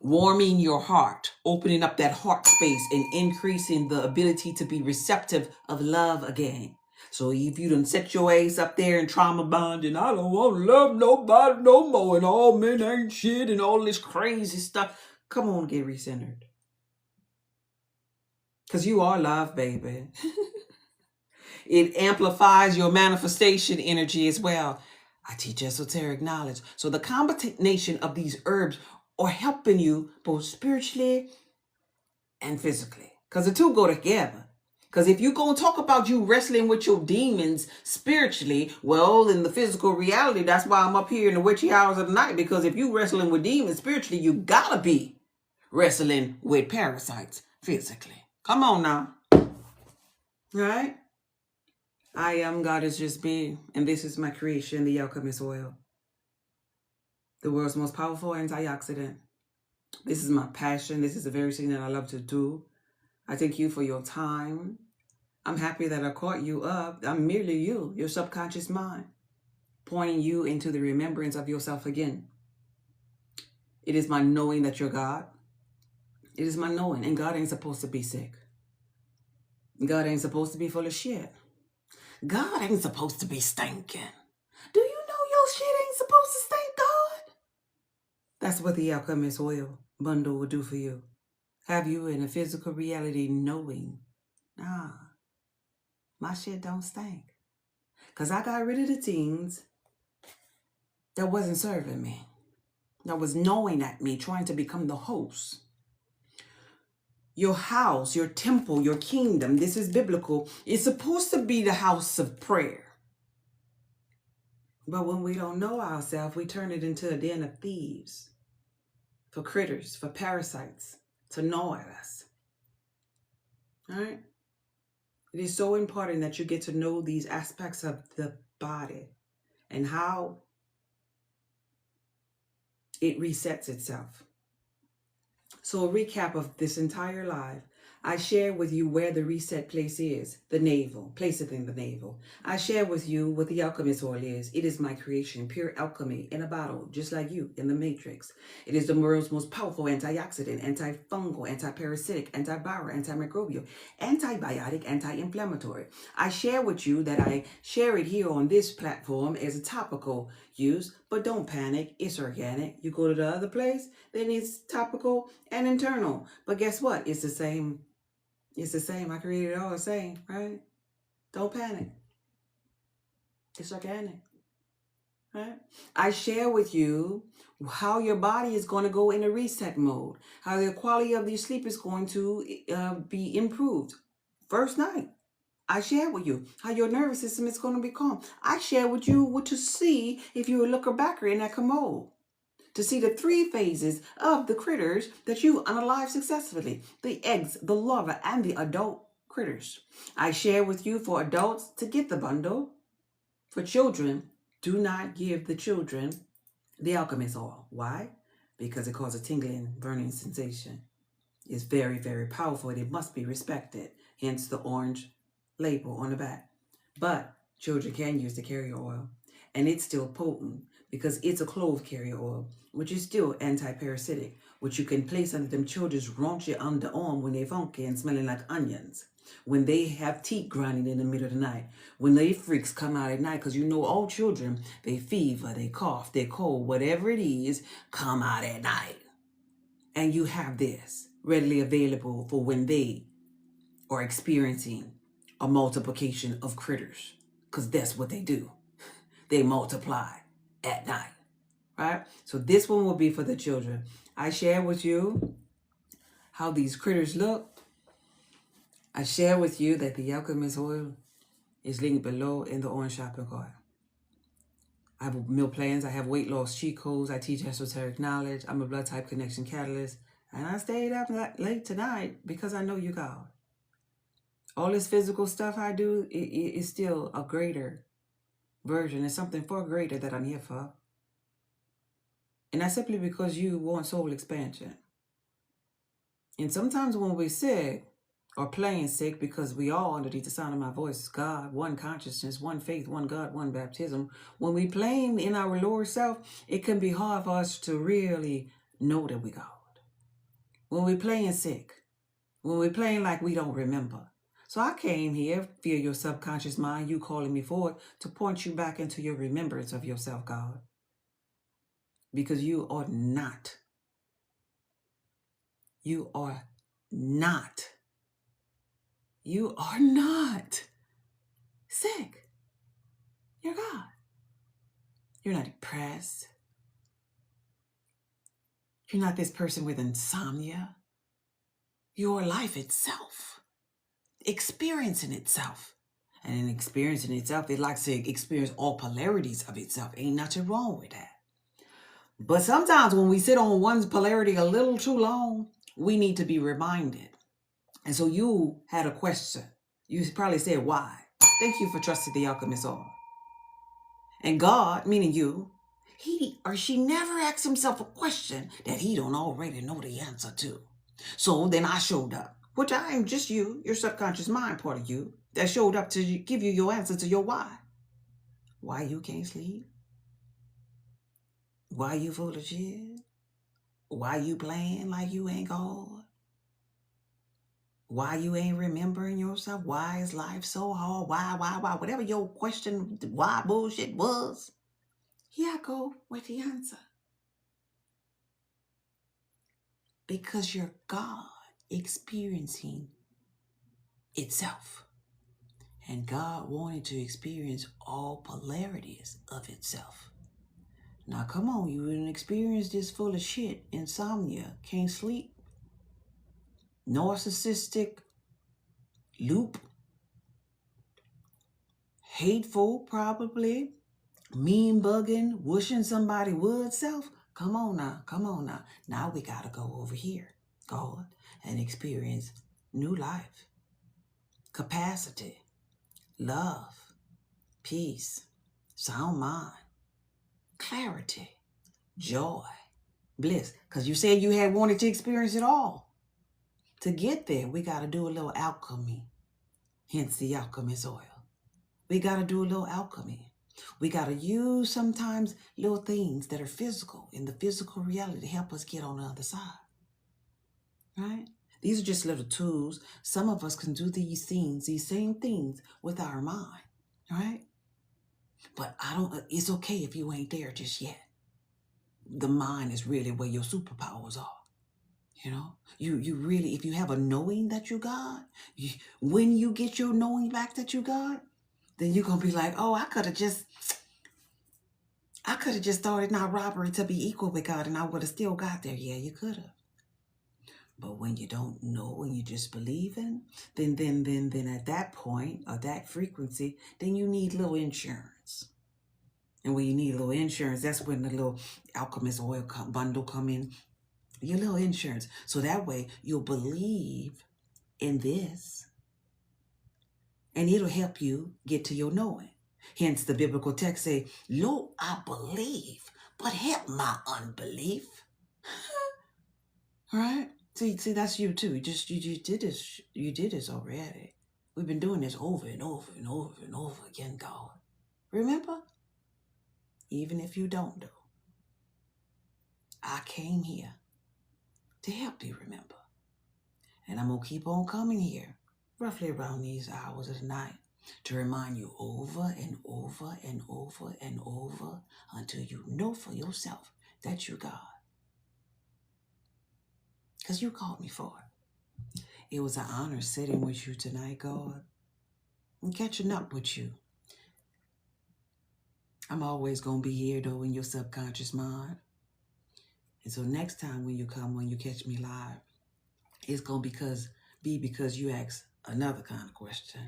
Warming your heart, opening up that heart space and increasing the ability to be receptive of love again. So if you done set your ass up there in trauma bond and I don't want to love nobody no more and all men ain't shit and all this crazy stuff, come on, get recentered. Because you are love, baby. It amplifies your manifestation energy as well. I teach esoteric knowledge. So the combination of these herbs are helping you both spiritually and physically. Because the two go together. Because if you're going to talk about you wrestling with your demons spiritually, well, in the physical reality, that's why I'm up here in the witchy hours of the night. Because if you wrestling with demons spiritually, you got to be wrestling with parasites physically. Come on now. Right? I am Goddess Just Be, and this is my creation, the Alchemist oil. The world's most powerful antioxidant. This is my passion. This is the very thing that I love to do. I thank you for your time. I'm happy that I caught you up. I'm merely you, your subconscious mind, pointing you into the remembrance of yourself again. It is my knowing that you're God. It is my knowing, and God ain't supposed to be sick. God ain't supposed to be full of shit. God ain't supposed to be stinking. Do you know your shit ain't supposed to stink, God? That's what the Alchemist oil bundle will do for you. Have you in a physical reality knowing, my shit don't stink. Because I got rid of the things that wasn't serving me, that was gnawing at me, trying to become the host. Your house, your temple, your kingdom, this is biblical. It's supposed to be the house of prayer. But when we don't know ourselves, we turn it into a den of thieves, for critters, for parasites to gnaw at us. All right? It is so important that you get to know these aspects of the body and how it resets itself. So a recap of this entire life. I share with you where the reset place is, the navel, place it in the navel. I share with you what the Alchemist oil is. It is my creation, pure alchemy in a bottle, just like you in the Matrix. It is the world's most powerful antioxidant, antifungal, antiparasitic, antiviral, antimicrobial, antibiotic, anti-inflammatory. I share with you that I share it here on this platform as a topical use, but don't panic, it's organic. You go to the other place, then it's topical and internal. But guess what? It's the same. It's the same. I created it all the same, right? Don't panic. It's organic, right? I share with you how your body is going to go in a reset mode, how the quality of your sleep is going to be improved. First night, I share with you how your nervous system is going to be calm. I share with you what to see if you look back in that commode, to see the 3 phases of the critters that you unalive successfully: the eggs, the larva, and the adult critters. I share with you for adults to get the bundle. For children, do not give the children the Alchemist oil. Why? because it causes a tingling, burning sensation. It's very, very powerful and it must be respected. Hence the orange label on the back. But children can use the carrier oil, and it's still potent because it's a clove carrier oil, which is still anti-parasitic, which you can place under them children's raunchy underarm when they're funky and smelling like onions, when they have teeth grinding in the middle of the night, when they freaks come out at night, because you know all children, they fever, they cough, they cold, whatever it is, come out at night. And you have this readily available for when they are experiencing a multiplication of critters, because that's what they do. They multiply at night, right? So this one will be for the children. I share with you how these critters look. I share with you that the Alchemist oil is linked below in the orange shopping cart. I have meal plans. I have weight loss cheat codes. I teach esoteric knowledge. I'm a blood type connection catalyst. And I stayed up late tonight because I know you, God. All this physical stuff I do is still a greater version. It's something far greater that I'm here for. And that's simply because you want soul expansion. And sometimes when we're sick or playing sick, because we all underneath the sound of my voice, God, one consciousness, one faith, one God, one baptism. When we playing in our lower self, it can be hard for us to really know that we God. When we're playing sick, when we're playing like we don't remember. So I came here, via your subconscious mind, you calling me forward, to point you back into your remembrance of yourself, God. Because you are not sick. You're God. You're not depressed. You're not this person with insomnia. You're life itself, experiencing itself. And in experiencing itself, it likes to experience all polarities of itself. Ain't nothing wrong with that. But sometimes when we sit on one's polarity a little too long, we need to be reminded. And so you had a question. You probably said, why? Thank you for trusting the Alchemist oil. And God, meaning you, he or she never asks himself a question that he don't already know the answer to. So then I showed up, which I am just you, your subconscious mind part of you, that showed up to give you your answer to your why. Why you can't sleep? Why you full of shit? Why you playing like you ain't God? Why you ain't remembering yourself? Why is life so hard? Why? Whatever your question, why bullshit was, here I go with the answer. Because you're God experiencing itself. And God wanted to experience all polarities of itself. Now come on, you didn't experience this full of shit, insomnia, can't sleep, narcissistic loop, hateful probably, mean bugging, wishing somebody would self. Come on now. Now we gotta go over here, God, and experience new life, capacity, love, peace, sound mind, clarity, joy, bliss. Because you said you had wanted to experience it all. To get there, we got to do a little alchemy. Hence the Alchemist oil. We got to do a little alchemy. We got to use sometimes little things that are physical in the physical reality to help us get on the other side. Right? These are just little tools. Some of us can do these things, these same things with our mind. Right? But it's okay if you ain't there just yet. The mind is really where your superpowers are. You know, you really, if you have a knowing that you God, when you get your knowing back that you God, then you're going to be like, oh, I could have just started not robbery to be equal with God and I would have still got there. Yeah, you could have. But when you don't know and you just believe in, then at that point or that frequency, then you need little insurance. And when you need a little insurance, that's when the little Alchemist oil bundle come in. Your little insurance. So that way you'll believe in this and it'll help you get to your knowing. Hence the biblical text say, Lord, I believe, but help my unbelief. All right? See, that's you too. You did this. You did this already. We've been doing this over and over and over and over again, God. Remember? Even if you don't know, I came here to help you remember. And I'm going to keep on coming here, roughly around these hours of the night, to remind you over and over and over and over until you know for yourself that you're God. Because you called me for it. It was an honor sitting with you tonight, God, and catching up with you. I'm always going to be here, though, in your subconscious mind. And so next time when you catch me live, it's going to be because you ask another kind of question.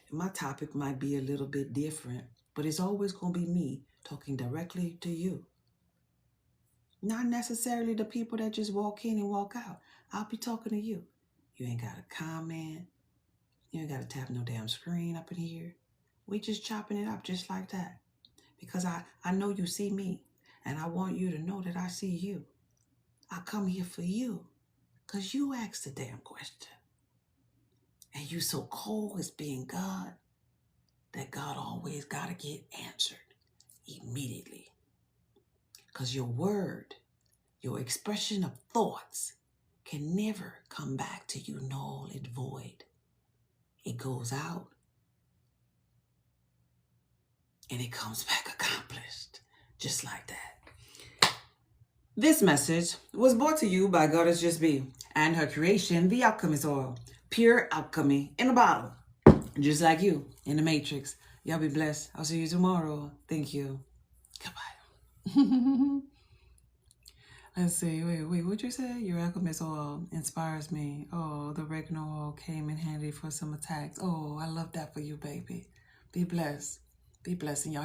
And my topic might be a little bit different, but it's always going to be me talking directly to you. Not necessarily the people that just walk in and walk out. I'll be talking to you. You ain't got to comment. You ain't got to tap no damn screen up in here. We just chopping it up just like that. Because I know you see me, and I want you to know that I see you. I come here for you, because you asked the damn question. And you so cold as being God, that God always got to get answered immediately. Because your word, your expression of thoughts can never come back to you null and void. It goes out and it comes back accomplished, just like that. This message was brought to you by Goddess Just Be and her creation, the Alchemist oil. Pure alchemy in a bottle, just like you in the Matrix. Y'all be blessed. I'll see you tomorrow. Thank you. Goodbye. Let's see. Wait. What'd you say? Your Alchemist oil inspires me. Oh, the oregano oil came in handy for some attacks. Oh, I love that for you, baby. Be blessed. Be blessed. And y'all